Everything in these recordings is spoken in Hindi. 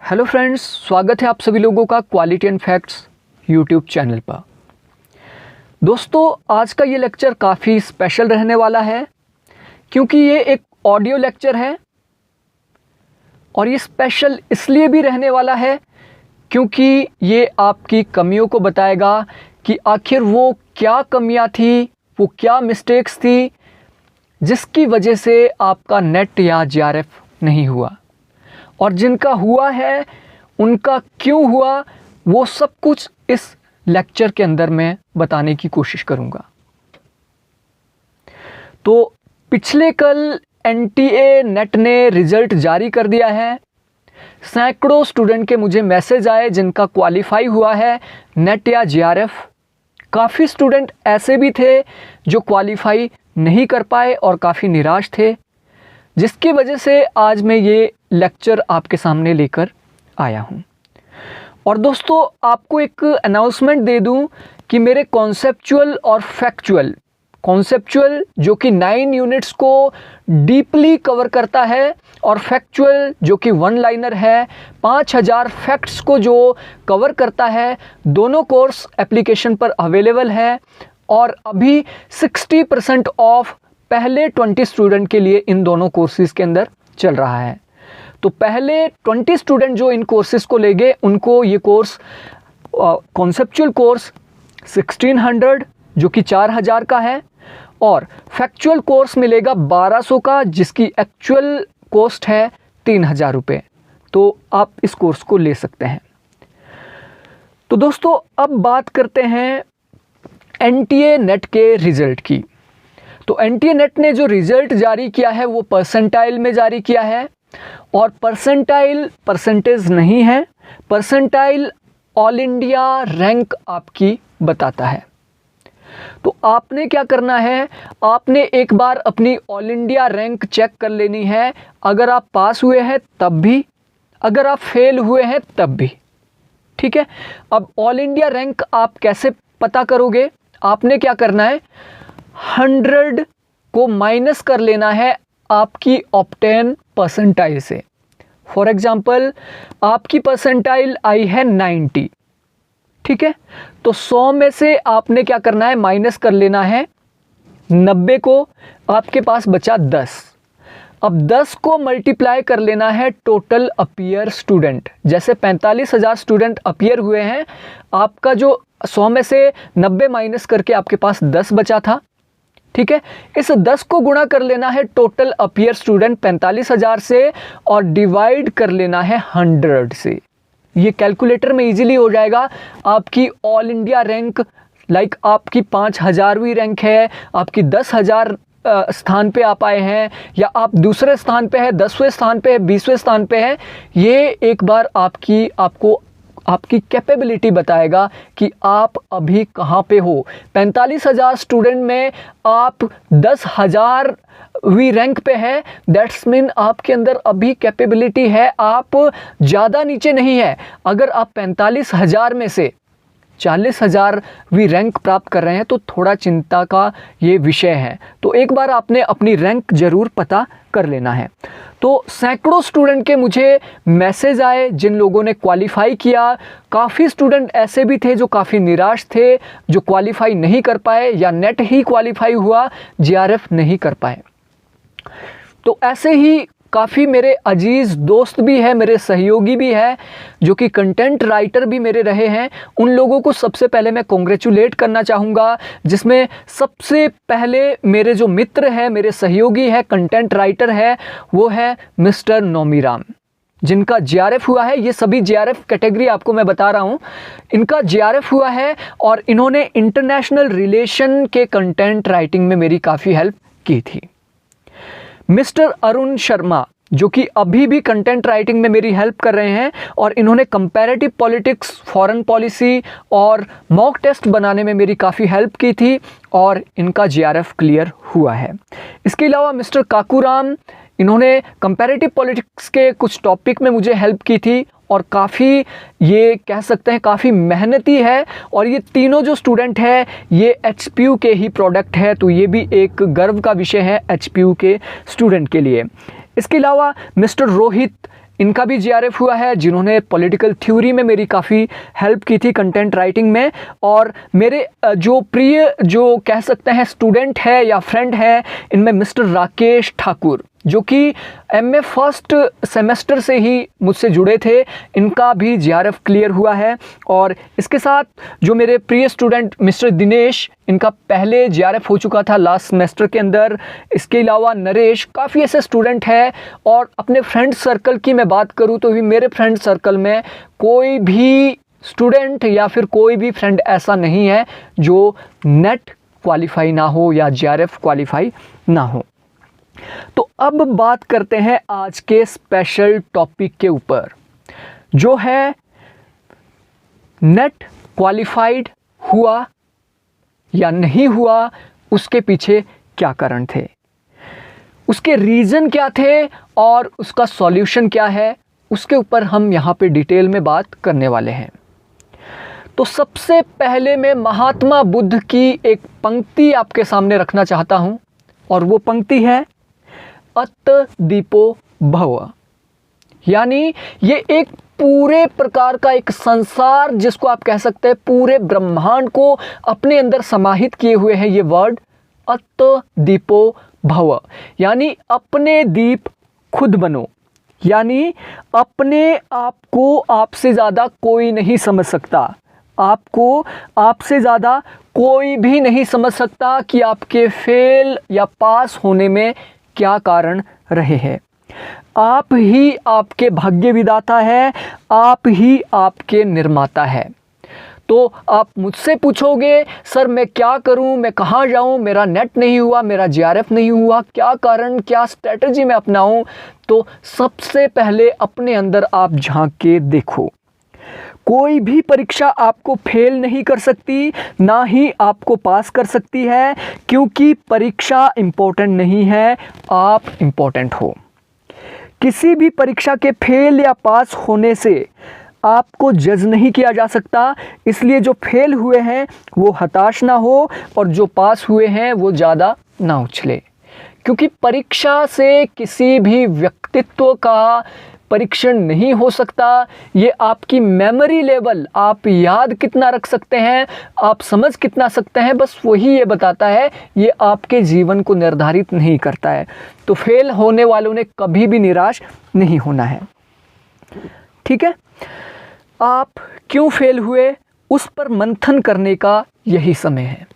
हेलो फ्रेंड्स, स्वागत है आप सभी लोगों का quality and facts YouTube channel पर। दोस्तों, आज का ये लेक्चर काफ़ी स्पेशल रहने वाला है क्योंकि ये एक ऑडियो लेक्चर है और ये स्पेशल इसलिए भी रहने वाला है क्योंकि ये आपकी कमियों को बताएगा कि आखिर वो क्या कमियां थी, वो क्या मिस्टेक्स थी जिसकी वजह से आपका नेट या जेआरएफ नहीं हुआ, और जिनका हुआ है उनका क्यों हुआ, वो सब कुछ इस लेक्चर के अंदर मैं बताने की कोशिश करूंगा। तो पिछले कल एनटीए नेट ने रिज़ल्ट जारी कर दिया है। सैकड़ों स्टूडेंट के मुझे मैसेज आए जिनका क्वालिफाई हुआ है नेट या जेआरएफ। काफ़ी स्टूडेंट ऐसे भी थे जो क्वालिफाई नहीं कर पाए और काफ़ी निराश थे, जिसकी वजह से आज मैं ये लेक्चर आपके सामने लेकर आया हूँ। और दोस्तों, आपको एक अनाउंसमेंट दे दूँ कि मेरे कॉन्सेप्चुअल और फैक्चुअल, कॉन्सेप्चुअल जो कि 9 यूनिट्स को डीपली कवर करता है और फैक्चुअल जो कि 1 लाइनर है, 5000 फैक्ट्स को जो कवर करता है, दोनों कोर्स एप्लीकेशन पर अवेलेबल है और अभी 60% ऑफ पहले 20 स्टूडेंट के लिए इन दोनों कोर्सेज़ के अंदर चल रहा है। तो पहले 20 स्टूडेंट जो इन कोर्सेज़ को लेंगे उनको ये कोर्स, कॉन्सेप्चुअल कोर्स 1600 जो कि 4000 का है, और फैक्चुअल कोर्स मिलेगा 1200 का, जिसकी एक्चुअल कॉस्ट है 3000 रुपये। तो आप इस कोर्स को ले सकते हैं। तो दोस्तों, अब बात करते हैं एनटीए नेट के रिज़ल्ट की। तो एनटीए नेट ने जो रिज़ल्ट जारी किया है वो परसेंटाइल में जारी किया है, और परसेंटाइल परसेंटेज नहीं है, परसेंटाइल ऑल इंडिया रैंक आपकी बताता है। तो आपने क्या करना है, आपने एक बार अपनी ऑल इंडिया रैंक चेक कर लेनी है। अगर आप पास हुए हैं तब भी, अगर आप फेल हुए हैं तब भी, ठीक है। अब ऑल इंडिया रैंक आप कैसे पता करोगे? आपने क्या करना है, 100 को माइनस कर लेना है आपकी ऑब्टेन परसेंटाइल से। फॉर एग्जाम्पल, आपकी परसेंटाइल आई है 90, ठीक है। तो 100 में से आपने क्या करना है, माइनस कर लेना है 90 को, आपके पास बचा 10। अब 10 को मल्टीप्लाई कर लेना है टोटल अपीयर स्टूडेंट। जैसे 45,000 स्टूडेंट अपीयर हुए हैं, आपका जो 100 में से 90 माइनस करके आपके पास 10 बचा था, ठीक है। इस 10 को गुणा कर लेना है टोटल अपीयर स्टूडेंट 45,000 से और डिवाइड कर लेना है 100 से। ये कैलकुलेटर में इजीली हो जाएगा। आपकी ऑल इंडिया रैंक, लाइक आपकी 5000वीं रैंक है, आपकी 10,000 स्थान पे आप आए हैं, या आप दूसरे स्थान पे है, 10वें स्थान पे है, 20वें स्थान पे है, ये एक बार आपको आपकी कैपेबिलिटी बताएगा कि आप अभी कहाँ पे हो। 45,000 स्टूडेंट में आप 10,000वीं रैंक पे है, दैट्स मीन आपके अंदर अभी कैपेबिलिटी है, आप ज़्यादा नीचे नहीं है। अगर आप 45,000 में से 40,000वीं रैंक प्राप्त कर रहे हैं तो थोड़ा चिंता का ये विषय है। तो एक बार आपने अपनी रैंक ज़रूर पता कर लेना है। तो सैकड़ों स्टूडेंट के मुझे मैसेज आए जिन लोगों ने क्वालिफाई किया। काफ़ी स्टूडेंट ऐसे भी थे जो काफ़ी निराश थे, जो क्वालिफाई नहीं कर पाए, या नेट ही क्वालिफाई हुआ, जेआरएफ नहीं कर पाए। तो ऐसे ही काफ़ी मेरे अजीज़ दोस्त भी हैं, मेरे सहयोगी भी हैं जो कि कंटेंट राइटर भी मेरे रहे हैं। उन लोगों को सबसे पहले मैं कॉन्ग्रेचुलेट करना चाहूँगा, जिसमें सबसे पहले मेरे जो मित्र हैं, मेरे सहयोगी हैं, कंटेंट राइटर है, वो है मिस्टर नोमीराम, जिनका जेआरएफ हुआ है। ये सभी जेआरएफ कैटेगरी आपको मैं बता रहा हूँ, इनका जेआरएफ हुआ है और इन्होंने इंटरनेशनल रिलेशन के कंटेंट राइटिंग में मेरी काफ़ी हेल्प की थी। मिस्टर अरुण शर्मा, जो कि अभी भी कंटेंट राइटिंग में मेरी हेल्प कर रहे हैं, और इन्होंने कंपैरेटिव पॉलिटिक्स, फॉरेन पॉलिसी और मॉक टेस्ट बनाने में मेरी काफ़ी हेल्प की थी, और इनका जेआरएफ क्लियर हुआ है। इसके अलावा मिस्टर काकूराम, इन्होंने कंपैरेटिव पॉलिटिक्स के कुछ टॉपिक में मुझे हेल्प की थी, और काफ़ी, ये कह सकते हैं काफ़ी मेहनती है, और ये तीनों जो स्टूडेंट हैं ये एचपीयू के ही प्रोडक्ट है। तो ये भी एक गर्व का विषय है एचपीयू के स्टूडेंट के लिए। इसके अलावा मिस्टर रोहित, इनका भी जीआरएफ हुआ है, जिन्होंने पॉलिटिकल थ्योरी में मेरी काफ़ी हेल्प की थी कंटेंट राइटिंग में। और मेरे जो प्रिय जो कह सकते हैं स्टूडेंट है या फ्रेंड है, इनमें मिस्टर राकेश ठाकुर जो कि एमए फर्स्ट सेमेस्टर से ही मुझसे जुड़े थे, इनका भी जीआरएफ क्लियर हुआ है। और इसके साथ जो मेरे प्रिय स्टूडेंट मिस्टर दिनेश, इनका पहले जीआरएफ हो चुका था लास्ट सेमेस्टर के अंदर। इसके अलावा नरेश, काफ़ी ऐसे स्टूडेंट हैं। और अपने फ्रेंड सर्कल की मैं बात करूं तो भी मेरे फ्रेंड सर्कल में कोई भी स्टूडेंट या फिर कोई भी फ्रेंड ऐसा नहीं है जो नेट क्वालिफाई ना हो या जीआरएफ क्वालिफाई ना हो। तो अब बात करते हैं आज के स्पेशल टॉपिक के ऊपर, जो है नेट क्वालिफाइड हुआ या नहीं हुआ, उसके पीछे क्या कारण थे, उसके रीज़न क्या थे और उसका सॉल्यूशन क्या है, उसके ऊपर हम यहाँ पे डिटेल में बात करने वाले हैं। तो सबसे पहले मैं महात्मा बुद्ध की एक पंक्ति आपके सामने रखना चाहता हूँ, और वो पंक्ति है अत दीपो भव। यानी ये एक पूरे प्रकार का एक संसार, जिसको आप कह सकते हैं पूरे ब्रह्मांड को अपने अंदर समाहित किए हुए है ये वर्ड अत दीपो भव। यानी अपने दीप खुद बनो, यानी अपने आप को आपसे ज़्यादा कोई नहीं समझ सकता, आपको आपसे ज़्यादा कोई भी नहीं समझ सकता कि आपके फेल या पास होने में क्या कारण रहे हैं। आप ही आपके भाग्य विधाता है, आप ही आपके निर्माता है। तो आप मुझसे पूछोगे सर मैं क्या करूं, मैं कहां जाऊं, मेरा नेट नहीं हुआ, मेरा जीआरएफ नहीं हुआ, क्या कारण, क्या स्ट्रेटजी मैं अपनाऊं? तो सबसे पहले अपने अंदर आप झांक के देखो। कोई भी परीक्षा आपको फेल नहीं कर सकती, ना ही आपको पास कर सकती है, क्योंकि परीक्षा इम्पोर्टेंट नहीं है, आप इम्पोर्टेंट हो। किसी भी परीक्षा के फेल या पास होने से आपको जज नहीं किया जा सकता, इसलिए जो फेल हुए हैं वो हताश ना हो और जो पास हुए हैं वो ज़्यादा ना उछले, क्योंकि परीक्षा से किसी भी व्यक्तित्व का परीक्षण नहीं हो सकता। ये आपकी मेमोरी लेवल, आप याद कितना रख सकते हैं, आप समझ कितना सकते हैं, बस वही ये बताता है, ये आपके जीवन को निर्धारित नहीं करता है। तो फेल होने वालों ने कभी भी निराश नहीं होना है। ठीक है, आप क्यों फेल हुए उस पर मंथन करने का यही समय है।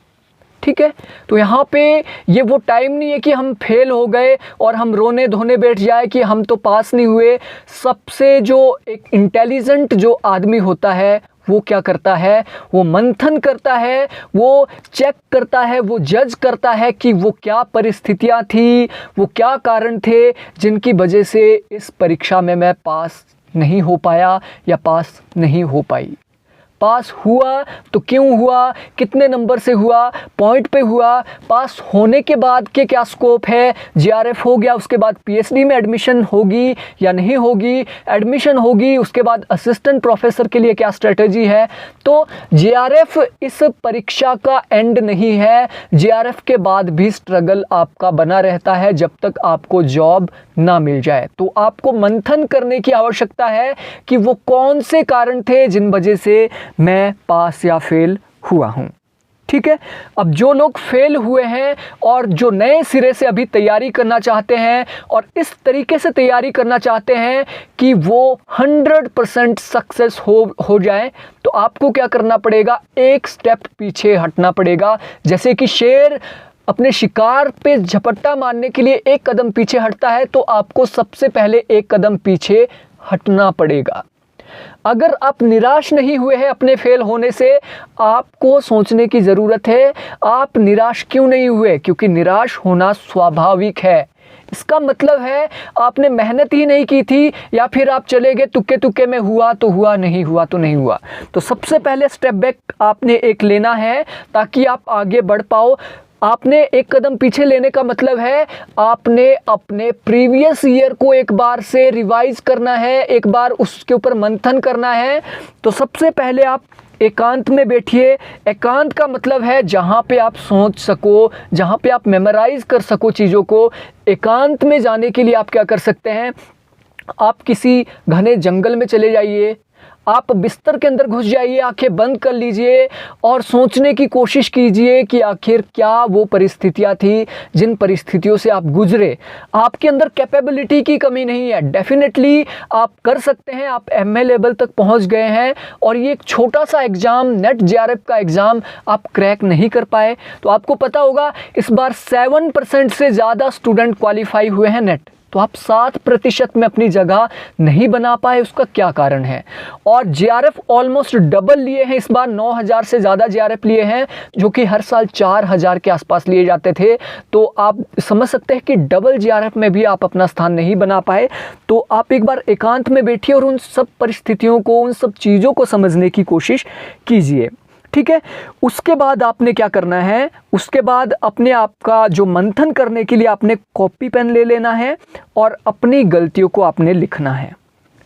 ठीक है, तो यहाँ पे ये वो टाइम नहीं है कि हम फेल हो गए और हम रोने धोने बैठ जाए कि हम तो पास नहीं हुए। सबसे जो एक इंटेलिजेंट जो आदमी होता है वो क्या करता है, वो मंथन करता है, वो चेक करता है, वो जज करता है कि वो क्या परिस्थितियाँ थी, वो क्या कारण थे जिनकी वजह से इस परीक्षा में मैं पास नहीं हो पाया या पास नहीं हो पाई। पास हुआ तो क्यों हुआ, कितने नंबर से हुआ, पॉइंट पे हुआ, पास होने के बाद के क्या स्कोप है, जीआरएफ हो गया उसके बाद पीएचडी में एडमिशन होगी या नहीं होगी, एडमिशन होगी उसके बाद असिस्टेंट प्रोफेसर के लिए क्या स्ट्रेटजी है। तो जीआरएफ इस परीक्षा का एंड नहीं है, जीआरएफ के बाद भी स्ट्रगल आपका बना रहता है जब तक आपको जॉब ना मिल जाए। तो आपको मंथन करने की आवश्यकता है कि वो कौन से कारण थे जिन वजह से मैं पास या फेल हुआ हूं। ठीक है, अब जो लोग फेल हुए हैं और जो नए सिरे से अभी तैयारी करना चाहते हैं और इस तरीके से तैयारी करना चाहते हैं कि वो 100% सक्सेस हो जाए, तो आपको क्या करना पड़ेगा, एक स्टेप पीछे हटना पड़ेगा। जैसे कि शेर अपने शिकार पे झपट्टा मारने के लिए एक कदम पीछे हटता है, तो आपको सबसे पहले एक कदम पीछे हटना पड़ेगा। अगर आप निराश नहीं हुए हैं अपने फेल होने से, आपको सोचने की ज़रूरत है आप निराश क्यों नहीं हुए, क्योंकि निराश होना स्वाभाविक है। इसका मतलब है आपने मेहनत ही नहीं की थी, या फिर आप चले गए तुक्के तुक्के में, हुआ तो हुआ, नहीं हुआ तो नहीं हुआ। तो सबसे पहले स्टेप बैक आपने एक लेना है ताकि आप आगे बढ़ पाओ। आपने एक कदम पीछे लेने का मतलब है आपने अपने प्रीवियस ईयर को एक बार से रिवाइज करना है, एक बार उसके ऊपर मंथन करना है। तो सबसे पहले आप एकांत में बैठिए। एकांत का मतलब है जहाँ पे आप सोच सको, जहाँ पे आप मेमोराइज कर सको चीज़ों को। एकांत में जाने के लिए आप क्या कर सकते हैं, आप किसी घने जंगल में चले जाइए, आप बिस्तर के अंदर घुस जाइए, आंखें बंद कर लीजिए और सोचने की कोशिश कीजिए कि आखिर क्या वो परिस्थितियां थी जिन परिस्थितियों से आप गुजरे। आपके अंदर कैपेबिलिटी की कमी नहीं है, डेफिनेटली आप कर सकते हैं, आप एमए लेवल तक पहुंच गए हैं और ये एक छोटा सा एग्ज़ाम, नेट जेआरएफ का एग्ज़ाम आप क्रैक नहीं कर पाए। तो आपको पता होगा इस बार 7% से ज़्यादा स्टूडेंट क्वालिफाई हुए हैं नेट, तो आप 7% में अपनी जगह नहीं बना पाए, उसका क्या कारण है। और जेआरएफ ऑलमोस्ट डबल लिए हैं इस बार, 9000 से ज़्यादा जेआरएफ लिए हैं, जो कि हर साल 4000 के आसपास लिए जाते थे। तो आप समझ सकते हैं कि डबल जेआरएफ में भी आप अपना स्थान नहीं बना पाए। तो आप एक बार एकांत में बैठिए और उन सब परिस्थितियों को, उन सब चीज़ों को समझने की कोशिश कीजिए, ठीक है। उसके बाद आपने क्या करना है, उसके बाद अपने आप का जो मंथन करने के लिए आपने कॉपी पेन ले लेना है और अपनी गलतियों को आपने लिखना है,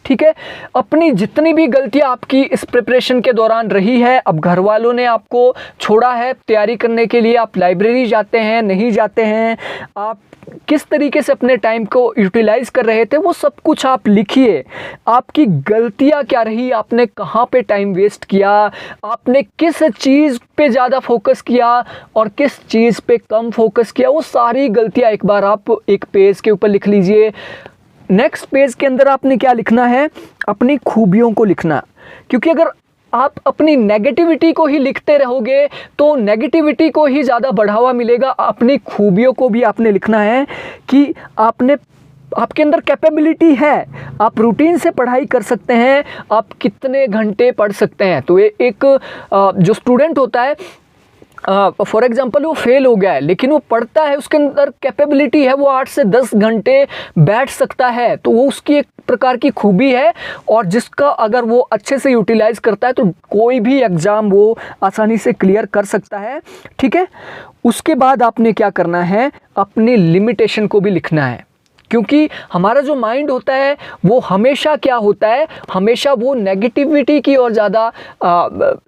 ठीक है। अपनी जितनी भी गलतियां आपकी इस प्रिपरेशन के दौरान रही है, अब घर वालों ने आपको छोड़ा है तैयारी करने के लिए, आप लाइब्रेरी जाते हैं नहीं जाते हैं, आप किस तरीके से अपने टाइम को यूटिलाइज कर रहे थे, वो सब कुछ आप लिखिए। आपकी गलतियां क्या रही, आपने कहाँ पे टाइम वेस्ट किया, आपने किस चीज़ पे ज़्यादा फोकस किया और किस चीज़ पे कम फोकस किया, वो सारी गलतियां एक बार आप एक पेज के ऊपर लिख लीजिए। नेक्स्ट पेज के अंदर आपने क्या लिखना है, अपनी खूबियों को लिखना, क्योंकि अगर आप अपनी नेगेटिविटी को ही लिखते रहोगे तो नेगेटिविटी को ही ज़्यादा बढ़ावा मिलेगा। अपनी खूबियों को भी आपने लिखना है कि आपके अंदर कैपेबिलिटी है, आप रूटीन से पढ़ाई कर सकते हैं, आप कितने घंटे पढ़ सकते हैं। तो एक जो स्टूडेंट होता है, फॉर एग्जाम्पल वो फेल हो गया है लेकिन वो पढ़ता है, उसके अंदर कैपेबिलिटी है, वो 8 से 10 घंटे बैठ सकता है, तो वो उसकी एक प्रकार की खूबी है और जिसका अगर वो अच्छे से यूटिलाइज करता है तो कोई भी एग्ज़ाम वो आसानी से क्लियर कर सकता है, ठीक है। उसके बाद आपने क्या करना है, अपनी लिमिटेशन को भी लिखना है, क्योंकि हमारा जो माइंड होता है वो हमेशा क्या होता है, हमेशा वो नेगेटिविटी की ओर ज़्यादा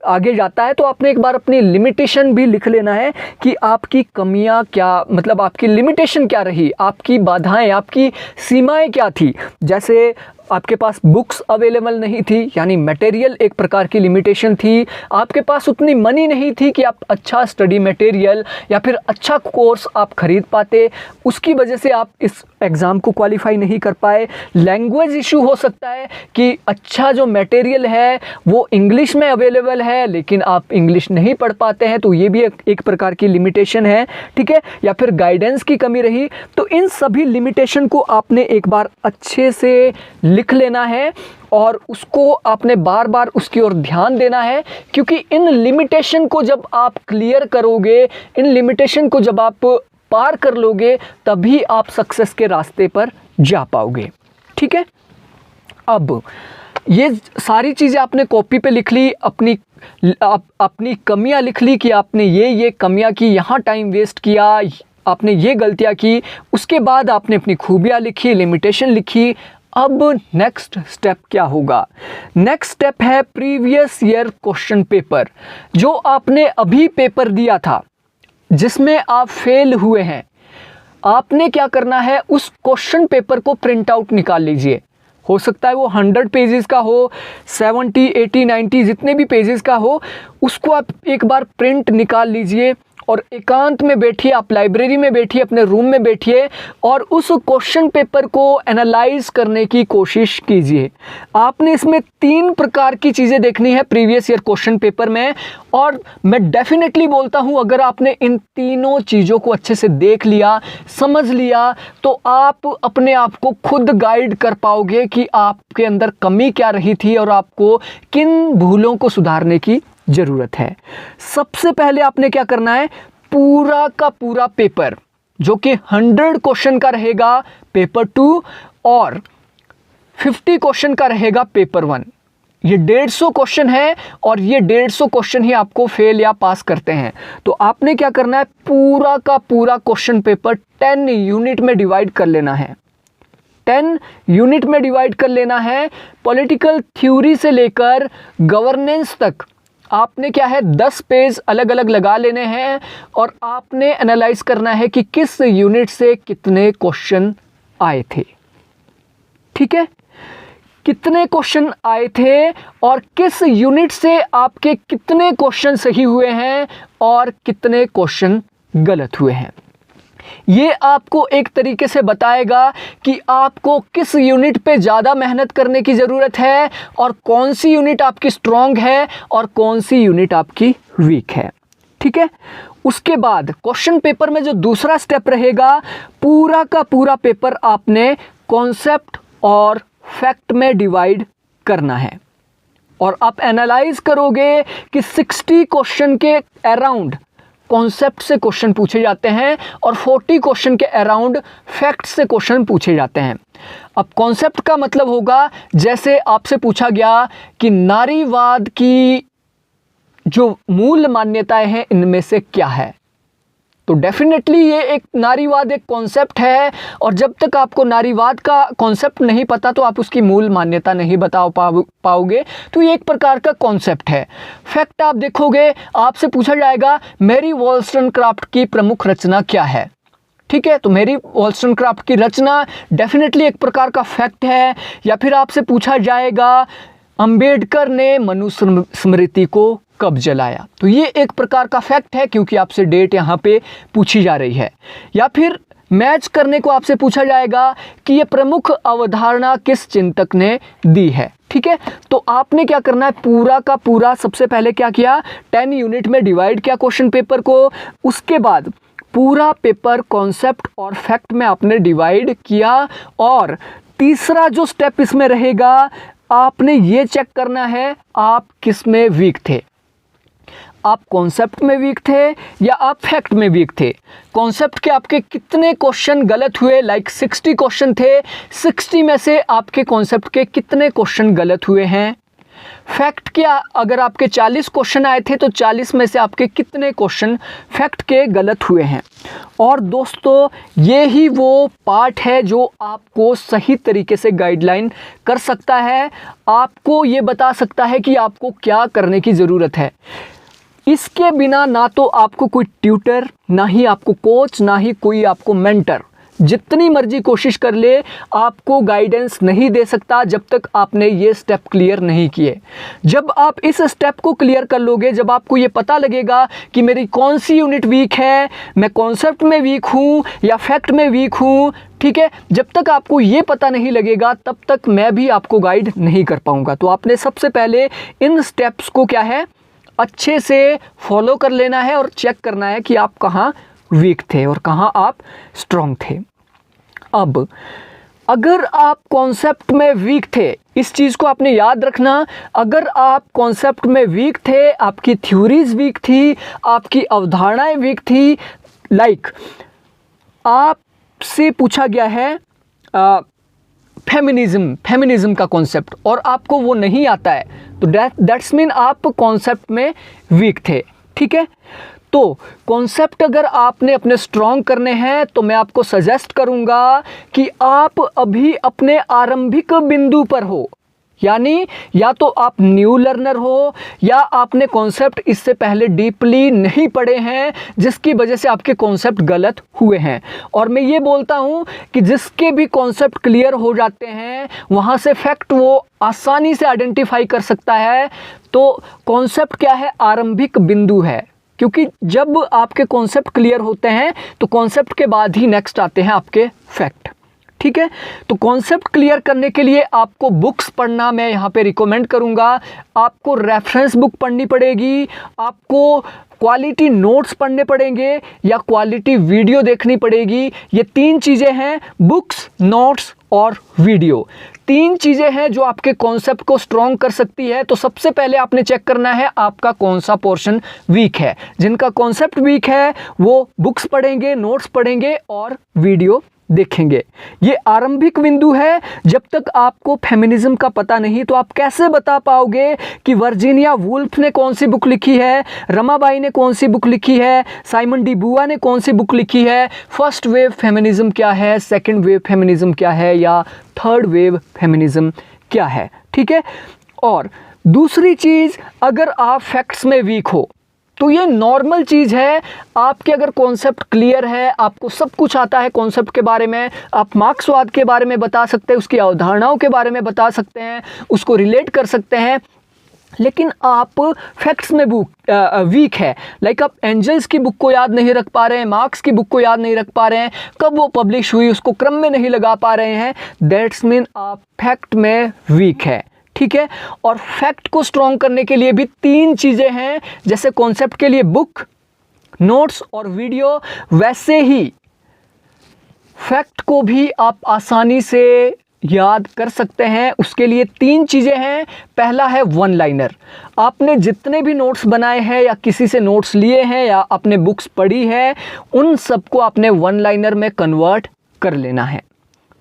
आगे जाता है। तो आपने एक बार अपनी लिमिटेशन भी लिख लेना है कि आपकी कमियां क्या, मतलब आपकी लिमिटेशन क्या रही, आपकी बाधाएं, आपकी सीमाएं क्या थी। जैसे आपके पास बुक्स अवेलेबल नहीं थी, यानी मटेरियल एक प्रकार की लिमिटेशन थी, आपके पास उतनी मनी नहीं थी कि आप अच्छा स्टडी मटेरियल या फिर अच्छा कोर्स आप खरीद पाते, उसकी वजह से आप इस एग्ज़ाम को क्वालिफाई नहीं कर पाए। लैंग्वेज इशू हो सकता है कि अच्छा जो मटेरियल है वो इंग्लिश में अवेलेबल है लेकिन आप इंग्लिश नहीं पढ़ पाते हैं, तो ये भी एक प्रकार की लिमिटेशन है, ठीक है। या फिर गाइडेंस की कमी रही। तो इन सभी लिमिटेशन को आपने एक बार अच्छे से लिख लेना है और उसको आपने बार बार उसकी ओर ध्यान देना है, क्योंकि इन लिमिटेशन को जब आप क्लियर करोगे, इन लिमिटेशन को जब आप पार कर लोगे, तभी आप सक्सेस के रास्ते पर जा पाओगे, ठीक है। अब ये सारी चीज़ें आपने कॉपी पे लिख ली, अपनी कमियां लिख ली कि आपने ये कमियां की, यहाँ टाइम वेस्ट किया, आपने ये गलतियां की। उसके बाद आपने अपनी खूबियां लिखी, लिमिटेशन लिखी। अब नेक्स्ट स्टेप क्या होगा, नेक्स्ट स्टेप है प्रीवियस ईयर क्वेश्चन पेपर। जो आपने अभी पेपर दिया था जिसमें आप फेल हुए हैं, आपने क्या करना है, उस क्वेश्चन पेपर को प्रिंट आउट निकाल लीजिए। हो सकता है वो 100 पेजेस का हो, 70, 80, 90 जितने भी पेजेस का हो, उसको आप एक बार प्रिंट निकाल लीजिए और एकांत में बैठिए, आप लाइब्रेरी में बैठिए, अपने रूम में बैठिए और उस क्वेश्चन पेपर को एनालाइज करने की कोशिश कीजिए। आपने इसमें 3 प्रकार की चीज़ें देखनी है प्रीवियस ईयर क्वेश्चन पेपर में, और मैं डेफिनेटली बोलता हूं अगर आपने इन तीनों चीज़ों को अच्छे से देख लिया, समझ लिया, तो आप अपने आप को खुद गाइड कर पाओगे कि आपके अंदर कमी क्या रही थी और आपको किन भूलों को सुधारने की ज़रूरत है। सबसे पहले आपने क्या करना है, पूरा का पूरा पेपर जो कि 100 क्वेश्चन का रहेगा पेपर 2 और 50 क्वेश्चन का रहेगा पेपर 1। ये 150 क्वेश्चन है और ये 150 क्वेश्चन ही आपको फेल या पास करते हैं। तो आपने क्या करना है, पूरा का पूरा क्वेश्चन पेपर 10 यूनिट में डिवाइड कर लेना है। 10 यूनिट में डिवाइड कर लेना है। पॉलिटिकल थ्योरी से लेकर गवर्नेंस तक आपने क्या है 10 पेज अलग अलग लगा लेने हैं और आपने एनालाइज करना है कि किस यूनिट से कितने क्वेश्चन आए थे, ठीक है। कितने क्वेश्चन आए थे और किस यूनिट से आपके कितने क्वेश्चन सही हुए हैं और कितने क्वेश्चन गलत हुए हैं। ये आपको एक तरीके से बताएगा कि आपको किस यूनिट पे ज़्यादा मेहनत करने की ज़रूरत है और कौन सी यूनिट आपकी स्ट्रॉन्ग है और कौन सी यूनिट आपकी वीक है। ठीक है, उसके बाद क्वेश्चन पेपर में जो दूसरा स्टेप रहेगा, पूरा का पूरा पेपर आपने कॉन्सेप्ट और फैक्ट में डिवाइड करना है और आप एनालाइज करोगे कि 60 क्वेश्चन के अराउंड कॉन्सेप्ट से क्वेश्चन पूछे जाते हैं और 40 क्वेश्चन के अराउंड फैक्ट से क्वेश्चन पूछे जाते हैं। अब कॉन्सेप्ट का मतलब होगा, जैसे आपसे पूछा गया कि नारीवाद की जो मूल मान्यताएं हैं इनमें से क्या है, तो डेफिनेटली ये एक नारीवाद एक कॉन्सेप्ट है और जब तक आपको नारीवाद का कॉन्सेप्ट नहीं पता तो आप उसकी मूल मान्यता नहीं बता पाओगे, तो ये एक प्रकार का कॉन्सेप्ट है। फैक्ट आप देखोगे, आपसे पूछा जाएगा मैरी वॉलस्टोनक्राफ्ट की प्रमुख रचना क्या है। ठीक है, तो मैरी वॉलस्टोनक्राफ्ट की रचना डेफिनेटली एक प्रकार का फैक्ट है। या फिर आपसे पूछा जाएगा अंबेडकर ने मनुस्मृति को कब जलाया, तो ये एक प्रकार का फैक्ट है क्योंकि आपसे डेट यहाँ पे पूछी जा रही है। या फिर मैच करने को आपसे पूछा जाएगा कि ये प्रमुख अवधारणा किस चिंतक ने दी है। ठीक है, तो आपने क्या करना है, पूरा का पूरा सबसे पहले क्या किया, 10 यूनिट में डिवाइड किया क्वेश्चन पेपर को। उसके बाद पूरा पेपर कॉन्सेप्ट और फैक्ट में आपने डिवाइड किया और तीसरा जो स्टेप इसमें रहेगा, आपने ये चेक करना है आप किस में वीक थे। आप कॉन्सेप्ट में वीक थे या आप फैक्ट में वीक थे। कॉन्सेप्ट के आपके कितने क्वेश्चन गलत हुए, लाइक 60 क्वेश्चन थे, 60 में से आपके कॉन्सेप्ट के कितने क्वेश्चन गलत हुए हैं। फैक्ट के अगर आपके 40 क्वेश्चन आए थे तो 40 में से आपके कितने क्वेश्चन फैक्ट के गलत हुए हैं। और दोस्तों ये ही वो पार्ट है जो आपको सही तरीके से गाइडलाइन कर सकता है, आपको ये बता सकता है कि आपको क्या करने की ज़रूरत है। इसके बिना ना तो आपको कोई ट्यूटर, ना ही आपको कोच, ना ही कोई आपको मेंटर, जितनी मर्जी कोशिश कर ले आपको गाइडेंस नहीं दे सकता जब तक आपने ये स्टेप क्लियर नहीं किए। जब आप इस स्टेप को क्लियर कर लोगे, जब आपको ये पता लगेगा कि मेरी कौन सी यूनिट वीक है, मैं कॉन्सेप्ट में वीक हूँ या फैक्ट में वीक हूँ, ठीक है, जब तक आपको ये पता नहीं लगेगा तब तक मैं भी आपको गाइड नहीं कर पाऊँगा। तो आपने सबसे पहले इन स्टेप्स को क्या है अच्छे से फॉलो कर लेना है और चेक करना है कि आप कहाँ वीक थे और कहाँ आप स्ट्रॉन्ग थे। अब अगर आप कॉन्सेप्ट में वीक थे, इस चीज़ को आपने याद रखना, अगर आप कॉन्सेप्ट में वीक थे, आपकी थ्योरीज वीक थी, आपकी अवधारणाएं वीक थी, लाइक आपसे पूछा गया है फेमिनिज्म का कॉन्सेप्ट और आपको वो नहीं आता है, तो दैट्स मीन आप कॉन्सेप्ट में वीक थे। ठीक है, तो कॉन्सेप्ट अगर आपने अपने स्ट्रॉन्ग करने हैं तो मैं आपको सजेस्ट करूंगा कि आप अभी अपने आरंभिक बिंदु पर हो, यानी या तो आप न्यू लर्नर हो या आपने कॉन्सेप्ट इससे पहले डीपली नहीं पढ़े हैं जिसकी वजह से आपके कॉन्सेप्ट गलत हुए हैं। और मैं ये बोलता हूँ कि जिसके भी कॉन्सेप्ट क्लियर हो जाते हैं वहाँ से फैक्ट वो आसानी से आइडेंटिफाई कर सकता है। तो कॉन्सेप्ट क्या है, आरंभिक बिंदु है, क्योंकि जब आपके कॉन्सेप्ट क्लियर होते हैं तो कॉन्सेप्ट के बाद ही नेक्स्ट आते हैं आपके फैक्ट। ठीक है, तो कॉन्सेप्ट क्लियर करने के लिए आपको बुक्स पढ़ना मैं यहाँ पे रिकमेंड करूँगा। आपको रेफरेंस बुक पढ़नी पड़ेगी, आपको क्वालिटी नोट्स पढ़ने पड़ेंगे या क्वालिटी वीडियो देखनी पड़ेगी। ये 3 चीज़ें हैं, बुक्स, नोट्स और वीडियो। 3 चीज़ें हैं जो आपके कॉन्सेप्ट को स्ट्रॉन्ग कर सकती है। तो सबसे पहले आपने चेक करना है आपका कौन सा पोर्शन वीक है। जिनका कॉन्सेप्ट वीक है वो बुक्स पढ़ेंगे, नोट्स पढ़ेंगे और वीडियो देखेंगे। ये आरंभिक बिंदु है। जब तक आपको फेमिनिज्म का पता नहीं तो आप कैसे बता पाओगे कि वर्जीनिया वुल्फ ने कौन सी बुक लिखी है, रमाबाई ने कौन सी बुक लिखी है, साइमन डी बुआ ने कौन सी बुक लिखी है, फर्स्ट वेव फेमिनिज्म क्या है, सेकंड वेव फेमिनिज्म क्या है या थर्ड वेव फेमिनिज्म क्या है। ठीक है, और दूसरी चीज़, अगर आप फैक्ट्स में वीक हो तो ये नॉर्मल चीज़ है। आपके अगर कॉन्सेप्ट क्लियर है, आपको सब कुछ आता है कॉन्सेप्ट के बारे में, आप मार्क्सवाद के बारे में बता सकते हैं, उसकी अवधारणाओं के बारे में बता सकते हैं, उसको रिलेट कर सकते हैं, लेकिन आप फैक्ट्स में वीक है। लाइक आप एंजल्स की बुक को याद नहीं रख पा रहे हैं, मार्क्स की बुक को याद नहीं रख पा रहे हैं, कब वो पब्लिश हुई उसको क्रम में नहीं लगा पा रहे हैं, दैट्स मीन आप फैक्ट में वीक है। ठीक है, और फैक्ट को स्ट्रॉन्ग करने के लिए भी 3 चीज़ें हैं, जैसे कॉन्सेप्ट के लिए बुक, नोट्स और वीडियो, वैसे ही फैक्ट को भी आप आसानी से याद कर सकते हैं। उसके लिए 3 चीज़ें हैं। पहला है वन लाइनर। आपने जितने भी नोट्स बनाए हैं या किसी से नोट्स लिए हैं या आपने बुक्स पढ़ी है, उन सबको आपने वन लाइनर में कन्वर्ट कर लेना है।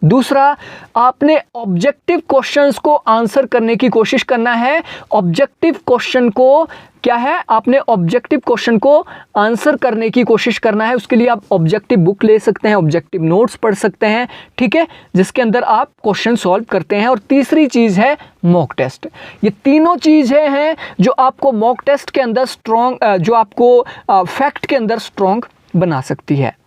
दूसरा, आपने ऑब्जेक्टिव क्वेश्चंस को आंसर करने की कोशिश करना है। ऑब्जेक्टिव क्वेश्चन को क्या है, आपने ऑब्जेक्टिव क्वेश्चन को आंसर करने की कोशिश करना है। उसके लिए आप ऑब्जेक्टिव बुक ले सकते हैं, ऑब्जेक्टिव नोट्स पढ़ सकते हैं, ठीक है, जिसके अंदर आप क्वेश्चन सॉल्व करते हैं। और तीसरी चीज़ है मॉक टेस्ट। ये तीनों चीज़ें हैं जो आपको मॉक टेस्ट के अंदर जो आपको फैक्ट के अंदर स्ट्रॉन्ग बना सकती है।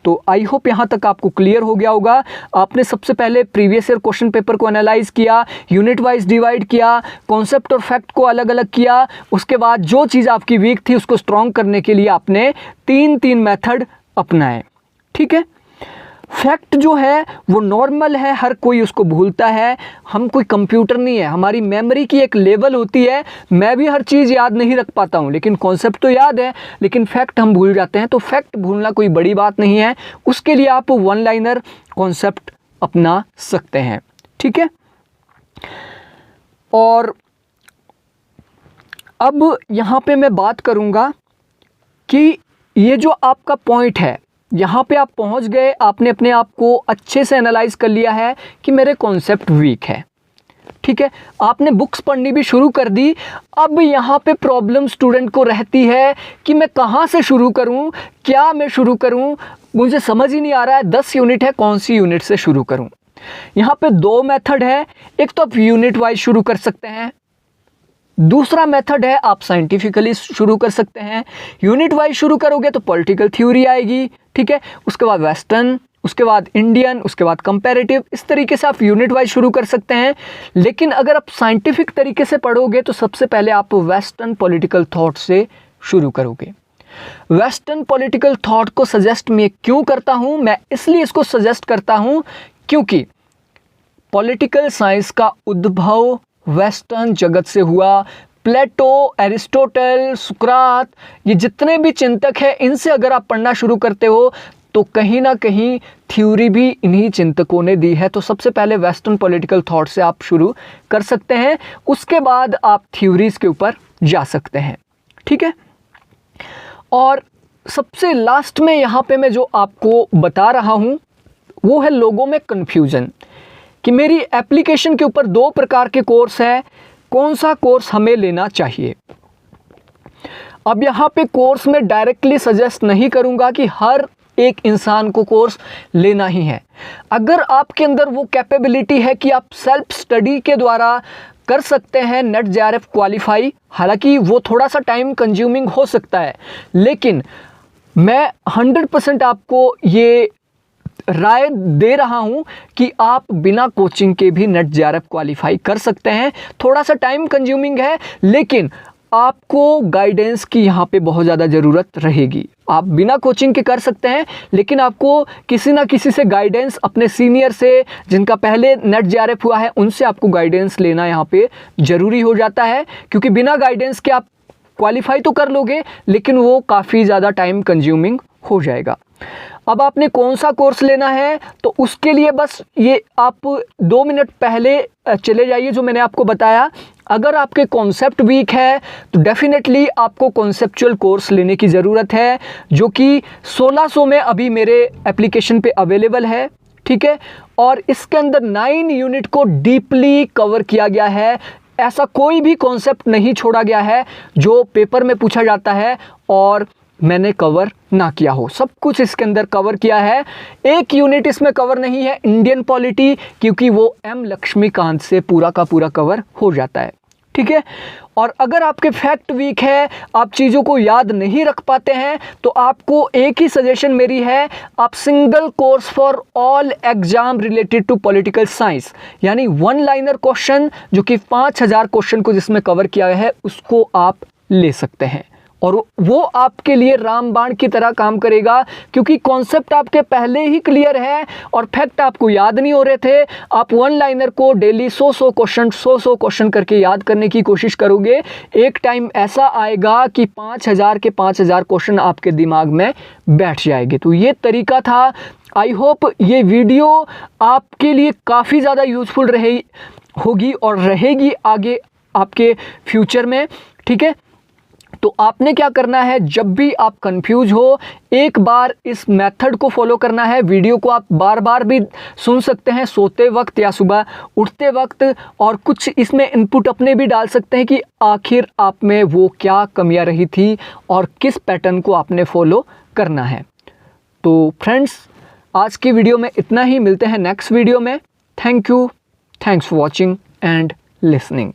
तो आई होप यहाँ तक आपको क्लियर हो गया होगा। आपने सबसे पहले प्रीवियस ईयर क्वेश्चन पेपर को एनालाइज किया, यूनिट वाइज डिवाइड किया, कॉन्सेप्ट और फैक्ट को अलग अलग किया। उसके बाद जो चीज़ आपकी वीक थी उसको स्ट्रॉन्ग करने के लिए आपने 3 मेथड अपनाए। ठीक है, फैक्ट जो है वो नॉर्मल है, हर कोई उसको भूलता है। हम कोई कंप्यूटर नहीं है, हमारी मेमोरी की एक लेवल होती है। मैं भी हर चीज़ याद नहीं रख पाता हूँ, लेकिन कॉन्सेप्ट तो याद है, लेकिन फैक्ट हम भूल जाते हैं। तो फैक्ट भूलना कोई बड़ी बात नहीं है। उसके लिए आप वन लाइनर कॉन्सेप्ट अपना सकते हैं। ठीक है, और अब यहाँ पे मैं बात करूँगा कि ये जो आपका पॉइंट है, यहाँ पे आप पहुँच गए, आपने अपने आप को अच्छे से एनालाइज कर लिया है कि मेरे कॉन्सेप्ट वीक है। ठीक है, आपने बुक्स पढ़नी भी शुरू कर दी। अब यहाँ पे प्रॉब्लम स्टूडेंट को रहती है कि मैं कहाँ से शुरू करूँ, क्या मैं शुरू करूँ, मुझे समझ ही नहीं आ रहा है। 10 यूनिट है, कौन सी यूनिट से शुरू करूँ। यहाँ पे 2 मेथड है। एक तो आप यूनिट वाइज शुरू कर सकते हैं, दूसरा मेथड है आप साइंटिफिकली शुरू कर सकते हैं। यूनिट वाइज शुरू करोगे तो पॉलिटिकल थ्योरी आएगी, ठीक है, उसके बाद वेस्टर्न, उसके बाद इंडियन, उसके बाद कंपैरेटिव। इस तरीके से आप यूनिट वाइज शुरू कर सकते हैं। लेकिन अगर आप साइंटिफिक तरीके से पढ़ोगे तो सबसे पहले आप वेस्टर्न पॉलिटिकल थॉट से शुरू करोगे। वेस्टर्न पॉलिटिकल थॉट को सजेस्ट मैं क्यों करता हूँ, मैं इसलिए इसको सजेस्ट करता हूँ क्योंकि पॉलिटिकल साइंस का उद्भव वेस्टर्न जगत से हुआ। प्लेटो, एरिस्टोटल, सुकरात, ये जितने भी चिंतक हैं, इनसे अगर आप पढ़ना शुरू करते हो तो कहीं ना कहीं थ्योरी भी इन्हीं चिंतकों ने दी है। तो सबसे पहले वेस्टर्न पॉलिटिकल थॉट से आप शुरू कर सकते हैं, उसके बाद आप थ्योरीज के ऊपर जा सकते हैं। ठीक है, और सबसे लास्ट में यहाँ पे मैं जो आपको बता रहा हूँ वो है लोगों में कन्फ्यूज़न कि मेरी एप्लीकेशन के ऊपर 2 प्रकार के कोर्स हैं, कौन सा कोर्स हमें लेना चाहिए। अब यहाँ पे कोर्स में डायरेक्टली सजेस्ट नहीं करूँगा कि हर एक इंसान को कोर्स लेना ही है। अगर आपके अंदर वो कैपेबिलिटी है कि आप सेल्फ स्टडी के द्वारा कर सकते हैं नेट जेआरएफ क्वालिफाई, हालांकि वो थोड़ा सा टाइम कंज्यूमिंग हो सकता है, लेकिन मैं 100% आपको ये राय दे रहा हूं कि आप बिना कोचिंग के भी नेट जेआरएफ क्वालिफाई कर सकते हैं। थोड़ा सा टाइम कंज्यूमिंग है, लेकिन आपको गाइडेंस की यहाँ पे बहुत ज़्यादा ज़रूरत रहेगी। आप बिना कोचिंग के कर सकते हैं, लेकिन आपको किसी ना किसी से गाइडेंस, अपने सीनियर से जिनका पहले नेट जेआरएफ हुआ है, उनसे आपको गाइडेंस लेना यहाँ पे ज़रूरी हो जाता है। क्योंकि बिना गाइडेंस के आप क्वालिफाई तो कर लोगे, लेकिन वो काफ़ी ज़्यादा टाइम कंज्यूमिंग हो जाएगा। अब आपने कौन सा कोर्स लेना है, तो उसके लिए बस ये आप 2 मिनट पहले चले जाइए जो मैंने आपको बताया। अगर आपके कॉन्सेप्ट वीक है तो डेफिनेटली आपको कॉन्सेप्चुअल कोर्स लेने की ज़रूरत है, जो कि 1600 में अभी मेरे एप्लीकेशन पे अवेलेबल है। ठीक है, और इसके अंदर 9 यूनिट को डीपली कवर किया गया है। ऐसा कोई भी कॉन्सेप्ट नहीं छोड़ा गया है जो पेपर में पूछा जाता है और मैंने कवर ना किया हो। सब कुछ इसके अंदर कवर किया है। एक यूनिट इसमें कवर नहीं है, इंडियन पॉलिटी, क्योंकि वो एम लक्ष्मीकांत से पूरा का पूरा कवर हो जाता है। ठीक है। और अगर आपके फैक्ट वीक है, आप चीज़ों को याद नहीं रख पाते हैं, तो आपको एक ही सजेशन मेरी है, आप single course for all exam related to political science, यानी वन लाइनर क्वेश्चन जो कि 5000 क्वेश्चन को जिसमें कवर किया है, उसको आप ले सकते हैं। और वो आपके लिए रामबाण की तरह काम करेगा, क्योंकि कॉन्सेप्ट आपके पहले ही क्लियर है और फैक्ट आपको याद नहीं हो रहे थे। आप वन लाइनर को डेली 100 क्वेश्चन करके याद करने की कोशिश करोगे। एक टाइम ऐसा आएगा कि 5000 के 5000 क्वेश्चन आपके दिमाग में बैठ जाएंगे। तो ये तरीका था। आई होप ये वीडियो आपके लिए काफ़ी ज़्यादा यूज़फुल होगी और रहेगी आगे आपके फ्यूचर में, ठीक है। तो आपने क्या करना है, जब भी आप कंफ्यूज हो, एक बार इस मेथड को फॉलो करना है। वीडियो को आप बार बार भी सुन सकते हैं, सोते वक्त या सुबह उठते वक्त, और कुछ इसमें इनपुट अपने भी डाल सकते हैं कि आखिर आप में वो क्या कमियां रही थी और किस पैटर्न को आपने फॉलो करना है। तो फ्रेंड्स, आज की वीडियो में इतना ही। मिलते हैं नेक्स्ट वीडियो में। Thank you, thanks for watching and listening.